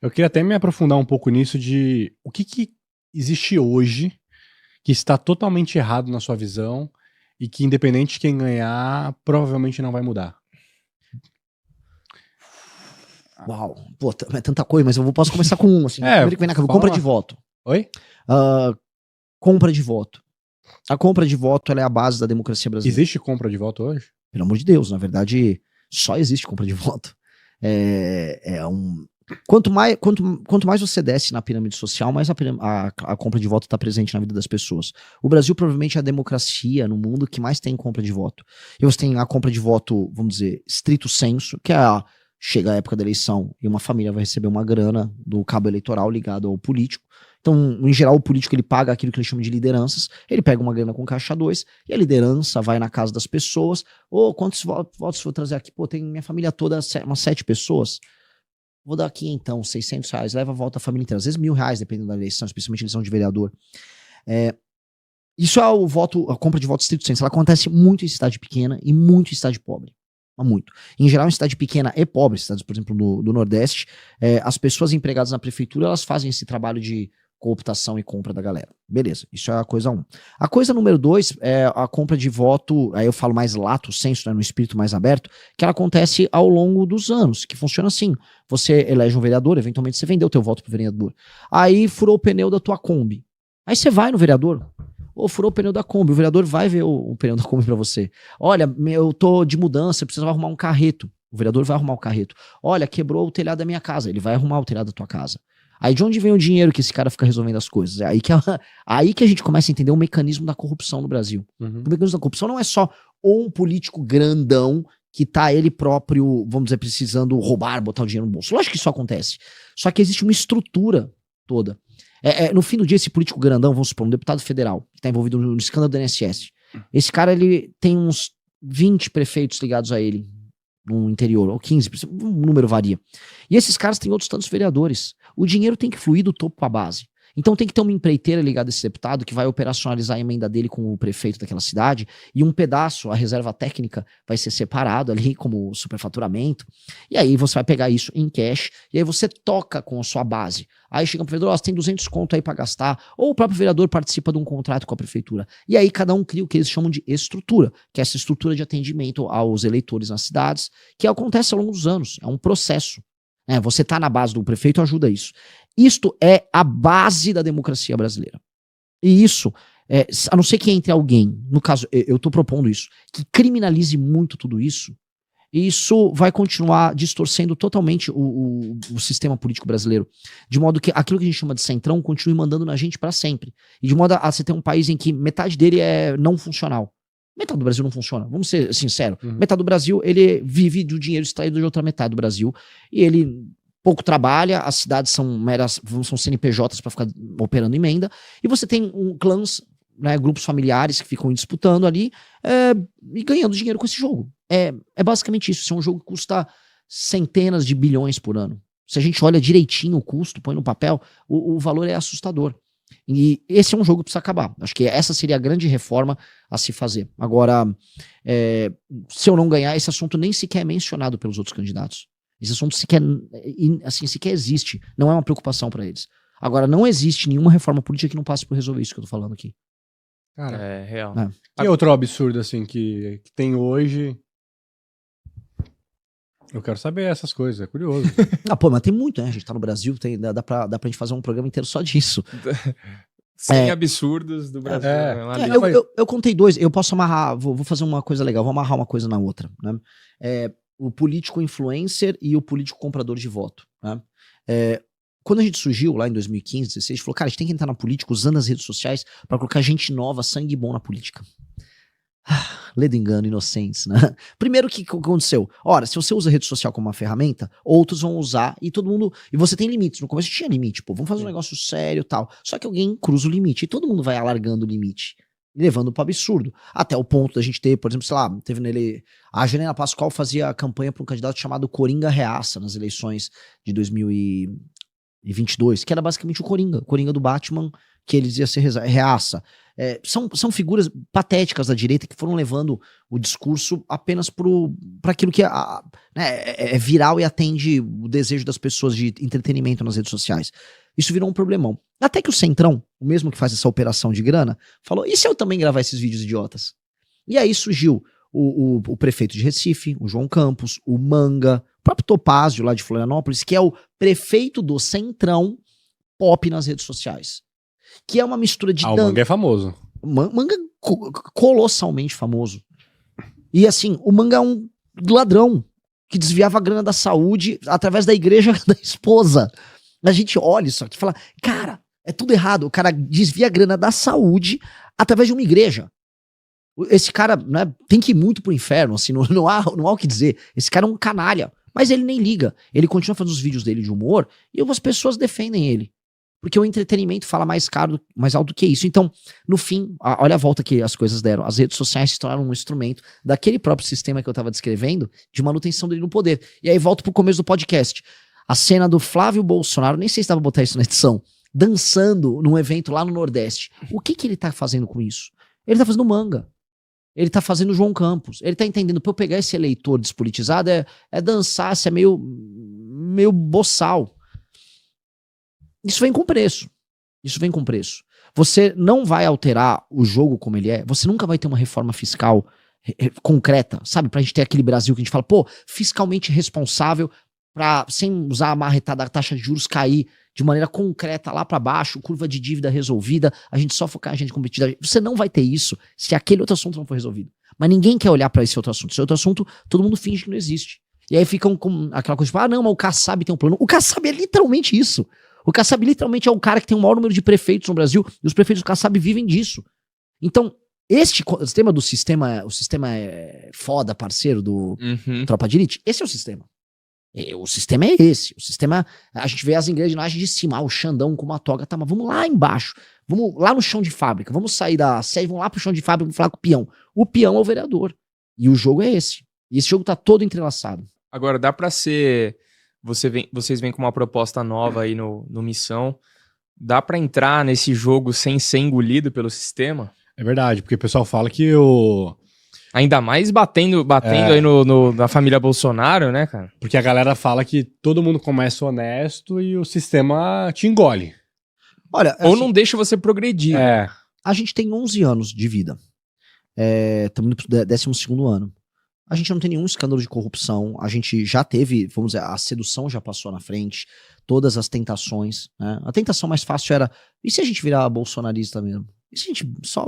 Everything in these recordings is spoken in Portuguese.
Eu queria até me aprofundar um pouco nisso de o que existe hoje que está totalmente errado na sua visão e que, independente de quem ganhar, provavelmente não vai mudar. Uau, pô, é tanta coisa, mas posso começar com um, assim. Primeiro que vem na cabeça, compra de voto. Oi? Compra de voto. A compra de voto, ela é a base da democracia brasileira. Existe compra de voto hoje? Pelo amor de Deus, na verdade, só existe compra de voto. Quanto mais você desce na pirâmide social, mais a compra de voto está presente na vida das pessoas. O Brasil provavelmente é a democracia no mundo que mais tem compra de voto. E você tem a compra de voto, vamos dizer, estrito sensu, que é chega a época da eleição e uma família vai receber uma grana do cabo eleitoral ligado ao político. Então, em geral, o político ele paga aquilo que eles chamam de lideranças, ele pega uma grana com caixa 2 e a liderança vai na casa das pessoas. Quantos votos vou trazer aqui? Pô, tem minha família toda, umas 7 pessoas. Vou dar aqui então, R$600, leva a volta a família inteira. Às vezes R$1.000, dependendo da eleição, especialmente eleição de vereador. Isso é a compra de voto estrito sensu. Ela acontece muito em cidade pequena e muito em cidade pobre. Muito. Em geral, em cidade pequena e pobre, cidades, por exemplo, do Nordeste, as pessoas empregadas na prefeitura, elas fazem esse trabalho de cooptação e compra da galera. Beleza, isso é a coisa 1. A coisa número 2 é a compra de voto, aí eu falo mais lato sensu, né, no espírito mais aberto, que ela acontece ao longo dos anos, que funciona assim. Você elege um vereador, eventualmente você vendeu o teu voto pro vereador. Aí furou o pneu da tua Kombi. Aí você vai no vereador, furou o pneu da Kombi, o vereador vai ver o pneu da Kombi pra você. Olha, eu tô de mudança, eu preciso arrumar um carreto. O vereador vai arrumar o carreto. Olha, quebrou o telhado da minha casa, ele vai arrumar o telhado da tua casa. Aí de onde vem o dinheiro que esse cara fica resolvendo as coisas? É aí que a gente começa a entender o mecanismo da corrupção no Brasil. O mecanismo da corrupção não é só um político grandão que tá ele próprio, vamos dizer, precisando roubar, botar o dinheiro no bolso. Lógico que isso acontece. Só que existe uma estrutura toda. No fim do dia, esse político grandão, vamos supor, um deputado federal, que tá envolvido no escândalo do INSS. Esse cara, ele tem uns 20 prefeitos ligados a ele no interior, ou 15, o número varia. E esses caras têm outros tantos vereadores. O dinheiro tem que fluir do topo para a base. Então tem que ter uma empreiteira ligada a esse deputado que vai operacionalizar a emenda dele com o prefeito daquela cidade, e um pedaço, a reserva técnica, vai ser separado ali como superfaturamento, e aí você vai pegar isso em cash, e aí você toca com a sua base. Aí chega o vereador, você tem 200 conto aí para gastar, ou o próprio vereador participa de um contrato com a prefeitura. E aí cada um cria o que eles chamam de estrutura, que é essa estrutura de atendimento aos eleitores nas cidades, que acontece ao longo dos anos, é um processo. Você tá na base do prefeito, ajuda isso. Isto é a base da democracia brasileira. E isso, a não ser que entre alguém, no caso, eu tô propondo isso, que criminalize muito tudo isso, isso vai continuar distorcendo totalmente o sistema político brasileiro. De modo que aquilo que a gente chama de centrão continue mandando na gente para sempre. E de modo a você ter um país em que metade dele é não funcional. Metade do Brasil não funciona, vamos ser sinceros. Metade do Brasil, ele vive do dinheiro extraído de outra metade do Brasil. E ele pouco trabalha, as cidades são CNPJs para ficar operando emenda. E você tem clãs, né, grupos familiares que ficam disputando ali e ganhando dinheiro com esse jogo. É basicamente isso. Isso é um jogo que custa centenas de bilhões por ano. Se a gente olha direitinho o custo, põe no papel, o valor é assustador. E esse é um jogo que precisa acabar. Acho que essa seria a grande reforma a se fazer. Agora, se eu não ganhar, esse assunto nem sequer é mencionado pelos outros candidatos. Esse assunto sequer existe. Não é uma preocupação para eles. Agora, não existe nenhuma reforma política que não passe por resolver isso que eu tô falando aqui. Cara, é real. Que outro absurdo, assim, que tem hoje? Eu quero saber essas coisas, é curioso. Mas tem muito, né? A gente tá no Brasil, dá pra gente fazer um programa inteiro só disso. 100 absurdos do Brasil. Eu contei 2, eu posso amarrar, vou fazer uma coisa legal, vou amarrar uma coisa na outra, né? O político influencer e o político comprador de voto, né? Quando a gente surgiu lá em 2015, 2016, a gente falou, cara, a gente tem que entrar na política usando as redes sociais pra colocar gente nova, sangue bom na política. Ledo engano, inocentes, né? Primeiro, o que aconteceu? Ora, se você usa a rede social como uma ferramenta, outros vão usar e todo mundo... E você tem limites. No começo tinha limite, vamos fazer um negócio sério e tal. Só que alguém cruza o limite e todo mundo vai alargando o limite, levando para absurdo. Até o ponto da gente ter, por exemplo, sei lá, teve nele... A Janela Pascoal fazia campanha para um candidato chamado Coringa Reaça nas eleições de e 22, que era basicamente o Coringa do Batman, que eles iam ser reaça. São figuras patéticas da direita que foram levando o discurso apenas para aquilo que é viral e atende o desejo das pessoas de entretenimento nas redes sociais. Isso virou um problemão. Até que o Centrão, o mesmo que faz essa operação de grana, falou, e se eu também gravar esses vídeos idiotas? E aí surgiu o prefeito de Recife, o João Campos, o Manga, o próprio Topázio lá de Florianópolis, que é o prefeito do Centrão pop nas redes sociais. Que é uma mistura de... o Manga é famoso. Manga colossalmente famoso. E assim, o Manga é um ladrão que desviava a grana da saúde através da igreja da esposa. A gente olha isso aqui e fala, cara, é tudo errado. O cara desvia a grana da saúde através de uma igreja. Esse cara, né, tem que ir muito pro inferno, assim, não há o que dizer. Esse cara é um canalha. Mas ele nem liga. Ele continua fazendo os vídeos dele de humor e as pessoas defendem ele. Porque o entretenimento fala mais alto do que isso. Então, no fim, olha a volta que as coisas deram. As redes sociais se tornaram um instrumento daquele próprio sistema que eu estava descrevendo de manutenção dele no poder. E aí volto pro começo do podcast. A cena do Flávio Bolsonaro, nem sei se dava pra botar isso na edição, dançando num evento lá no Nordeste. O que ele tá fazendo com isso? Ele tá fazendo Manga. Ele tá fazendo João Campos. Ele tá entendendo, pra eu pegar esse eleitor despolitizado, é dançar, é meio boçal. Isso vem com preço. Isso vem com preço. Você não vai alterar o jogo como ele é. Você nunca vai ter uma reforma fiscal concreta, sabe? Pra gente ter aquele Brasil que a gente fala, pô, fiscalmente responsável, sem usar a marretada da taxa de juros cair de maneira concreta lá pra baixo, curva de dívida resolvida, a gente só focar em gente competitiva. Você não vai ter isso se aquele outro assunto não for resolvido. Mas ninguém quer olhar pra esse outro assunto. Esse outro assunto, todo mundo finge que não existe. E aí ficam com aquela coisa tipo, não, mas o Kassab tem um plano. O Kassab é literalmente isso. O Kassab literalmente é o cara que tem o maior número de prefeitos no Brasil, e os prefeitos do Kassab vivem disso. Então, o sistema é foda, parceiro do Tropa de Elite, esse é o sistema. O sistema é esse. O sistema, a gente vê as engrenagens de cima, o Xandão com uma toga, tá, mas vamos lá embaixo. Vamos lá no chão de fábrica, vamos sair da sede, vamos lá pro chão de fábrica, vamos falar com o peão. O peão é o vereador. E o jogo é esse. E esse jogo tá todo entrelaçado. Agora, dá pra ser... Vocês vêm com uma proposta nova aí no Missão. Dá pra entrar nesse jogo sem ser engolido pelo sistema? É verdade, porque o pessoal fala que Ainda mais batendo aí na família Bolsonaro, né, cara? Porque a galera fala que todo mundo começa honesto e o sistema te engole. Olha, ou não deixa você progredir. A gente tem 11 anos de vida. Estamos indo pro 12º ano. A gente não tem nenhum escândalo de corrupção, a gente já teve, vamos dizer, a sedução já passou na frente, todas as tentações, né? A tentação mais fácil era, e se a gente virar bolsonarista mesmo? E se a gente só...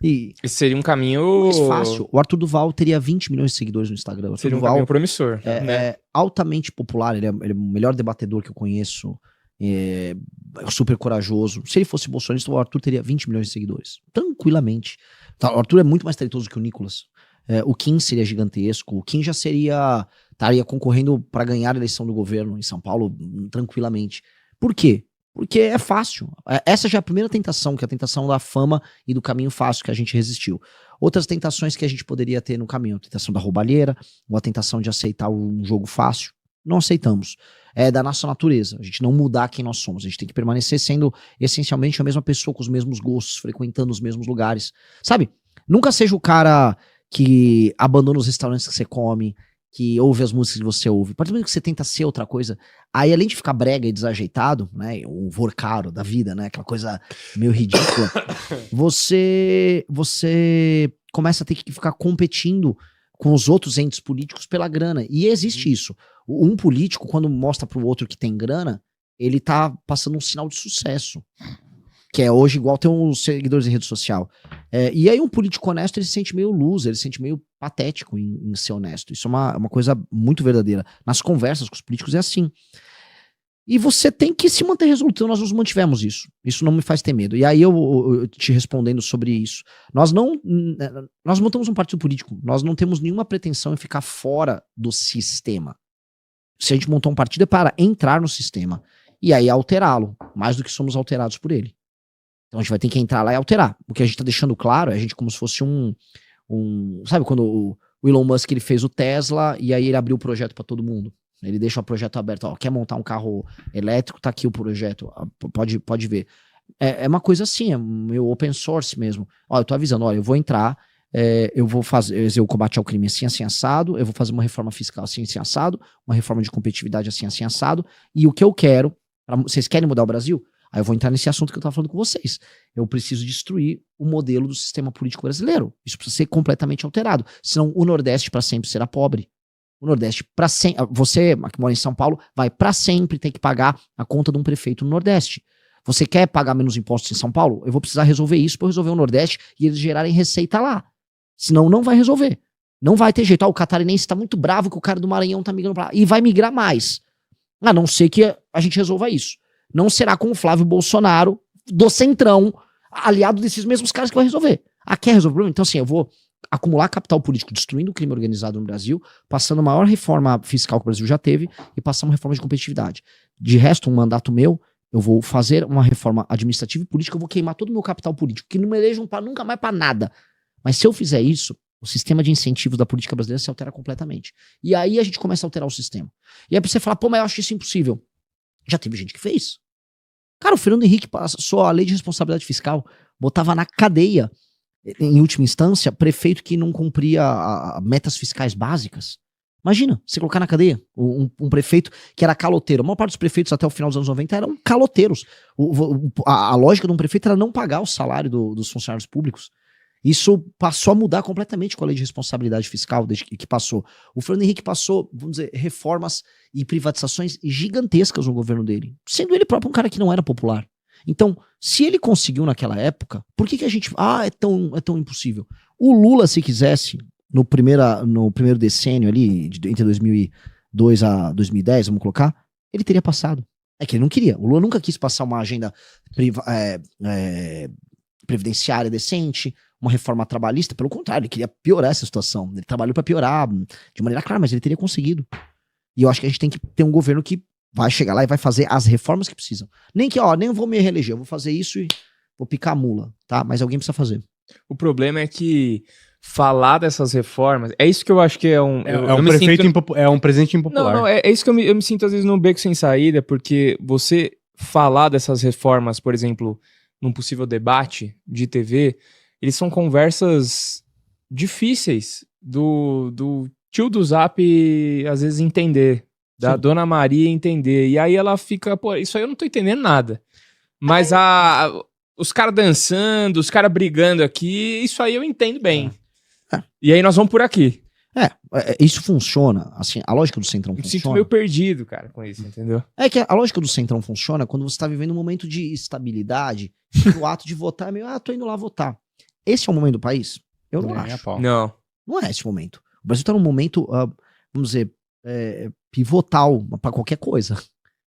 Esse seria um caminho... mais fácil. O Arthur Duval teria 20 milhões de seguidores no Instagram. O Arthur seria um Duval caminho promissor. É altamente popular, ele é o melhor debatedor que eu conheço, é super corajoso. Se ele fosse bolsonarista, o Arthur teria 20 milhões de seguidores, tranquilamente. O Arthur é muito mais talentoso que o Nicolas. O Kim seria gigantesco. O Kim já estaria concorrendo para ganhar a eleição do governo em São Paulo tranquilamente. Por quê? Porque é fácil. Essa já é a primeira tentação, que é a tentação da fama e do caminho fácil que a gente resistiu. Outras tentações que a gente poderia ter no caminho, a tentação da roubalheira, ou a tentação de aceitar um jogo fácil. Não aceitamos. É da nossa natureza, a gente não mudar quem nós somos. A gente tem que permanecer sendo essencialmente a mesma pessoa, com os mesmos gostos, frequentando os mesmos lugares. Sabe? Nunca seja o cara que abandona os restaurantes que você come, que ouve as músicas que você ouve. A partir do momento que você tenta ser outra coisa, aí além de ficar brega e desajeitado, né, um vorcaro da vida, né, aquela coisa meio ridícula, você começa a ter que ficar competindo com os outros entes políticos pela grana. E existe isso. Um político, quando mostra pro outro que tem grana, ele tá passando um sinal de sucesso. Que é hoje igual ter uns seguidores em rede social. E aí um político honesto, ele se sente meio loser, ele se sente meio patético em ser honesto. Isso é uma coisa muito verdadeira. Nas conversas com os políticos é assim. E você tem que se manter resoluto. Nós nos mantivemos isso. Isso não me faz ter medo. E aí eu te respondendo sobre isso. Nós montamos um partido político. Nós não temos nenhuma pretensão em ficar fora do sistema. Se a gente montou um partido é para entrar no sistema. E aí alterá-lo. Mais do que somos alterados por ele. Então a gente vai ter que entrar lá e alterar. O que a gente tá deixando claro é a gente como se fosse sabe quando o Elon Musk ele fez o Tesla e aí ele abriu o projeto para todo mundo? Ele deixa o projeto aberto. Ó, quer montar um carro elétrico? Tá aqui o projeto. Pode ver. É uma coisa assim, é meio open source mesmo. Ó, eu tô avisando, ó, eu vou entrar, eu vou fazer o combate ao crime assim assado, eu vou fazer uma reforma fiscal assim assado, uma reforma de competitividade assim assado, e o que eu quero, vocês querem mudar o Brasil? Aí eu vou entrar nesse assunto que eu tava falando com vocês. Eu preciso destruir o modelo do sistema político brasileiro. Isso precisa ser completamente alterado. Senão o Nordeste para sempre será pobre. O Nordeste para sempre, você que mora em São Paulo, vai para sempre ter que pagar a conta de um prefeito no Nordeste. Você quer pagar menos impostos em São Paulo? Eu vou precisar resolver isso para resolver o Nordeste e eles gerarem receita lá. Senão não vai resolver. Não vai ter jeito. O catarinense tá muito bravo que o cara do Maranhão tá migrando pra lá. E vai migrar mais. A não ser que a gente resolva isso. Não será com o Flávio Bolsonaro, do Centrão, aliado desses mesmos caras que vai resolver. Quer resolver o problema? Então assim, eu vou acumular capital político destruindo o crime organizado no Brasil, passando a maior reforma fiscal que o Brasil já teve e passando uma reforma de competitividade. De resto, um mandato meu, eu vou fazer uma reforma administrativa e política, eu vou queimar todo o meu capital político, que não me elejam nunca mais para nada. Mas se eu fizer isso, o sistema de incentivos da política brasileira se altera completamente. E aí a gente começa a alterar o sistema. E aí pra você falar, pô, mas eu acho isso impossível. Já teve gente que fez. Cara, o Fernando Henrique passou a lei de responsabilidade fiscal, botava na cadeia, em última instância, prefeito que não cumpria metas fiscais básicas. Imagina, você colocar na cadeia um prefeito que era caloteiro. A maior parte dos prefeitos até o final dos anos 90 eram caloteiros. A lógica de um prefeito era não pagar o salário dos funcionários públicos. Isso passou a mudar completamente com a lei de responsabilidade fiscal desde que passou. O Fernando Henrique passou, vamos dizer, reformas e privatizações gigantescas no governo dele, sendo ele próprio um cara que não era popular. Então, se ele conseguiu naquela época, por que a gente... é tão impossível. O Lula, se quisesse, no primeiro decênio ali, entre 2002 a 2010, vamos colocar, ele teria passado. É que ele não queria. O Lula nunca quis passar uma agenda previdenciária decente, uma reforma trabalhista, pelo contrário, ele queria piorar essa situação. Ele trabalhou para piorar de maneira clara, mas ele teria conseguido. E eu acho que a gente tem que ter um governo que vai chegar lá e vai fazer as reformas que precisam. Nem vou me reeleger, eu vou fazer isso e vou picar a mula, tá? Mas alguém precisa fazer. O problema é que falar dessas reformas, é isso que eu acho que é um... É um presente impopular. Não, é isso que eu me sinto às vezes num beco sem saída, porque você falar dessas reformas, por exemplo, num possível debate de TV, eles são conversas difíceis do tio do Zap às vezes entender, da Dona Maria entender, e aí ela fica, pô, isso aí eu não tô entendendo nada. Mas os caras dançando, os caras brigando aqui, isso aí eu entendo bem. E aí nós vamos por aqui. Isso funciona, assim, a lógica do Centrão funciona. Eu me sinto meio perdido, cara, com isso, entendeu? É que a lógica do Centrão funciona quando você tá vivendo um momento de estabilidade, e o ato de votar é meio, tô indo lá votar. Esse é o momento do país? Eu não acho. Não. Não é esse momento. O Brasil tá num momento, vamos dizer, pivotal pra qualquer coisa.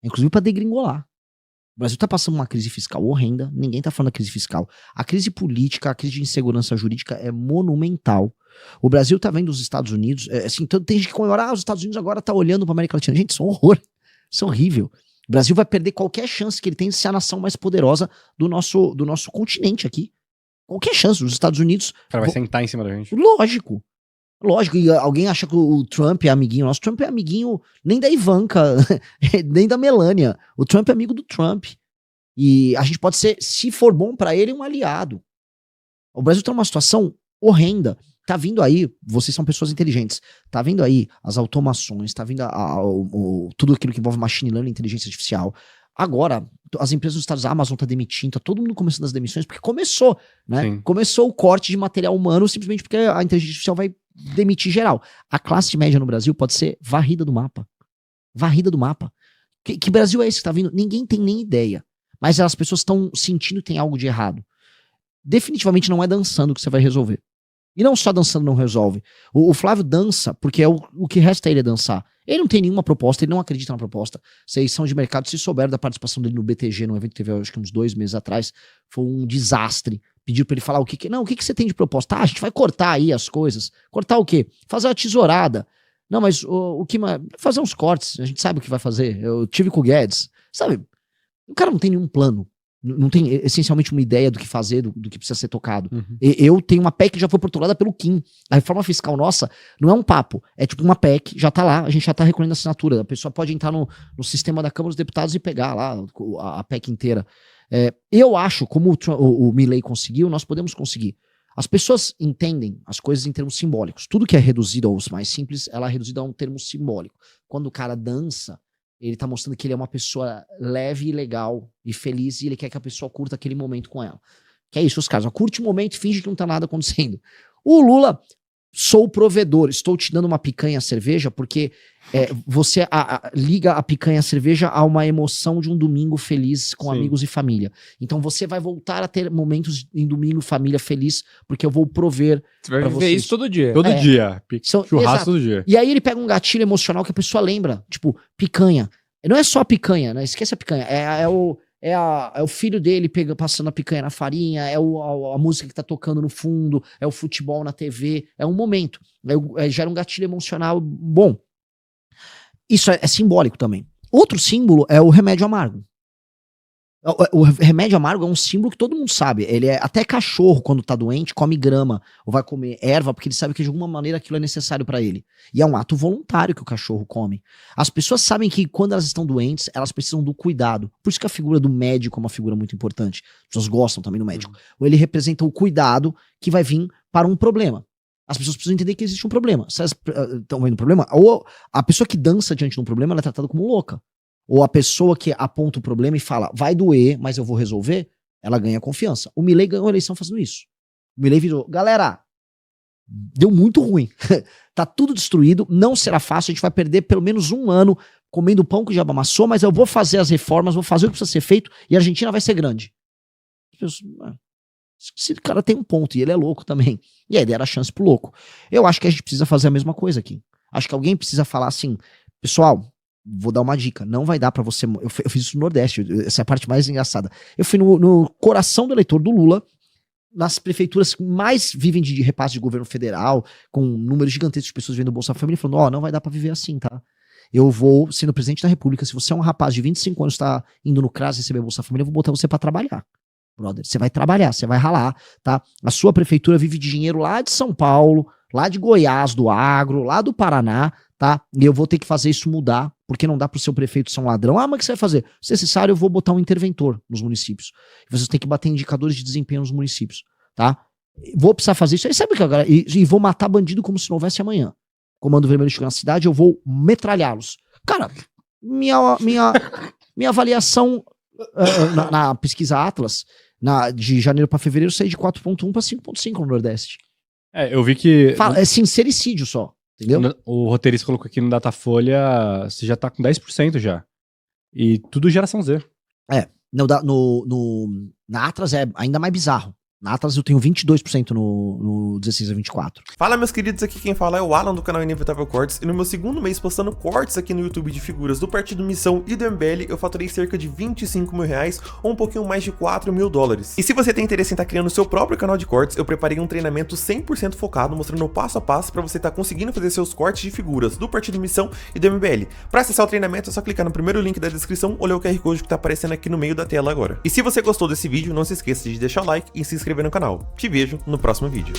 Inclusive pra degringolar. O Brasil tá passando uma crise fiscal horrenda, ninguém tá falando da crise fiscal. A crise política, a crise de insegurança jurídica é monumental. O Brasil tá vendo os Estados Unidos, tem gente que comemora, os Estados Unidos agora tá olhando pra América Latina. Gente, isso é um horror. Isso é horrível. O Brasil vai perder qualquer chance que ele tem de ser a nação mais poderosa do nosso continente aqui. Qualquer chance. Os Estados Unidos... O cara vai sentar em cima da gente. Lógico. E alguém acha que o Trump é amiguinho. Nosso Trump é amiguinho nem da Ivanka, nem da Melania. O Trump é amigo do Trump. E a gente pode ser, se for bom pra ele, um aliado. O Brasil tá numa situação horrenda. Tá vindo aí, vocês são pessoas inteligentes, tá vindo aí as automações, tá vindo tudo aquilo que envolve machine learning, inteligência artificial. Agora, as empresas dos Estados Unidos, a Amazon tá demitindo, tá todo mundo começando as demissões, porque começou, né? Sim. Começou o corte de material humano simplesmente porque a inteligência artificial vai demitir geral. A classe média no Brasil pode ser varrida do mapa. Varrida do mapa. Que Brasil é esse que tá vindo? Ninguém tem nem ideia. Mas as pessoas estão sentindo que tem algo de errado. Definitivamente não é dançando que você vai resolver. E não só dançando não resolve. O Flávio dança porque o que resta a ele é dançar. Ele não tem nenhuma proposta, ele não acredita na proposta. Vocês são de mercado, se souberam da participação dele no BTG, num evento que teve acho que uns 2 meses atrás, foi um desastre. Pediu pra ele falar o que você tem de proposta? A gente vai cortar aí as coisas. Cortar o quê? Fazer uma tesourada. Não, mas o que mais? Fazer uns cortes, a gente sabe o que vai fazer. Eu tive com o Guedes. Sabe? O cara não tem nenhum plano. Não tem essencialmente uma ideia do que fazer, do que precisa ser tocado. Uhum. Eu tenho uma PEC que já foi protocolada pelo Kim. A reforma fiscal nossa não é um papo. É tipo uma PEC, já tá lá, a gente já tá recolhendo a assinatura. A pessoa pode entrar no sistema da Câmara dos Deputados e pegar lá a PEC inteira. Eu acho, como o Milei conseguiu, nós podemos conseguir. As pessoas entendem as coisas em termos simbólicos. Tudo que é reduzido aos mais simples, ela é reduzida a um termo simbólico. Quando o cara dança, ele tá mostrando que ele é uma pessoa leve e legal e feliz e ele quer que a pessoa curta aquele momento com ela. Que é isso, os caras. Curte o momento e finge que não tá nada acontecendo. O Lula, sou o provedor, estou te dando uma picanha cerveja porque você liga a picanha cerveja a uma emoção de um domingo feliz com Sim. amigos e família. Então você vai voltar a ter momentos em domingo família feliz porque eu vou prover. Você vai pra viver vocês. isso todo dia. Todo dia. Churrasco exato. todo dia. E aí ele pega um gatilho emocional que a pessoa lembra, tipo, picanha. Não é só a picanha, né? Esquece a picanha. É o filho dele passando a picanha na farinha, a música que tá tocando no fundo, é o futebol na TV, é um momento. Gera um gatilho emocional bom. Isso é simbólico também. Outro símbolo é o remédio amargo. O remédio amargo é um símbolo que todo mundo sabe. Ele até cachorro, quando tá doente, come grama ou vai comer erva, porque ele sabe que de alguma maneira aquilo é necessário pra ele. E é um ato voluntário que o cachorro come. As pessoas sabem que quando elas estão doentes, elas precisam do cuidado. Por isso que a figura do médico é uma figura muito importante. As pessoas gostam também do médico. Ou ele representa o cuidado que vai vir para um problema. As pessoas precisam entender que existe um problema. Se elas estão vendo um problema, ou a pessoa que dança diante de um problema, ela é tratada como louca. Ou a pessoa que aponta o problema e fala, vai doer, mas eu vou resolver, ela ganha confiança. O Milei ganhou a eleição fazendo isso. O Milei virou, galera, deu muito ruim. Tá tudo destruído, não será fácil, a gente vai perder pelo menos 1 ano comendo pão que já amassou, mas eu vou fazer as reformas, vou fazer o que precisa ser feito e a Argentina vai ser grande. Esse cara tem um ponto e ele é louco também. E aí deram a chance pro louco. Eu acho que a gente precisa fazer a mesma coisa aqui. Acho que alguém precisa falar assim, pessoal, vou dar uma dica, não vai dar pra você... Eu fiz isso no Nordeste, essa é a parte mais engraçada. Eu fui no coração do eleitor do Lula, nas prefeituras que mais vivem de repasse de governo federal, com um número gigantesco de pessoas vivendo Bolsa Família, falando, não vai dar pra viver assim, tá? Eu vou, sendo presidente da República, se você é um rapaz de 25 anos, tá indo no CRAS receber Bolsa Família, eu vou botar você pra trabalhar. Brother, você vai trabalhar, você vai ralar, tá? A sua prefeitura vive de dinheiro lá de São Paulo, lá de Goiás, do agro, lá do Paraná, tá? E eu vou ter que fazer isso mudar, porque não dá pro seu prefeito ser um ladrão. Mas o que você vai fazer? Se necessário, eu vou botar um interventor nos municípios. Vocês têm que bater indicadores de desempenho nos municípios, tá? Vou precisar fazer isso. Aí sabe o que, galera? E vou matar bandido como se não houvesse amanhã. Comando Vermelho chegou na cidade, eu vou metralhá-los. Cara, minha avaliação na pesquisa Atlas, de janeiro pra fevereiro, saí de 4.1 pra 5.5 no Nordeste. Eu vi que... É sincericídio só. Entendeu? O roteirista colocou aqui no Datafolha, você já tá com 10% já. E tudo geração Z. Na Atlas é ainda mais bizarro. Na Atlas eu tenho 22% no 16 a 24. Fala, meus queridos, aqui quem fala é o Alan do canal Inevitável Cortes, e no meu segundo mês postando cortes aqui no YouTube de figuras do Partido Missão e do MBL, eu faturei cerca de 25 mil reais, ou um pouquinho mais de 4 mil dólares. E se você tem interesse em estar criando o seu próprio canal de cortes, eu preparei um treinamento 100% focado, mostrando o passo a passo para você estar conseguindo fazer seus cortes de figuras do Partido Missão e do MBL. Para acessar o treinamento é só clicar no primeiro link da descrição ou ler o QR Code que tá aparecendo aqui no meio da tela agora. E se você gostou desse vídeo, não se esqueça de deixar o like e se inscrever no canal. Te vejo no próximo vídeo.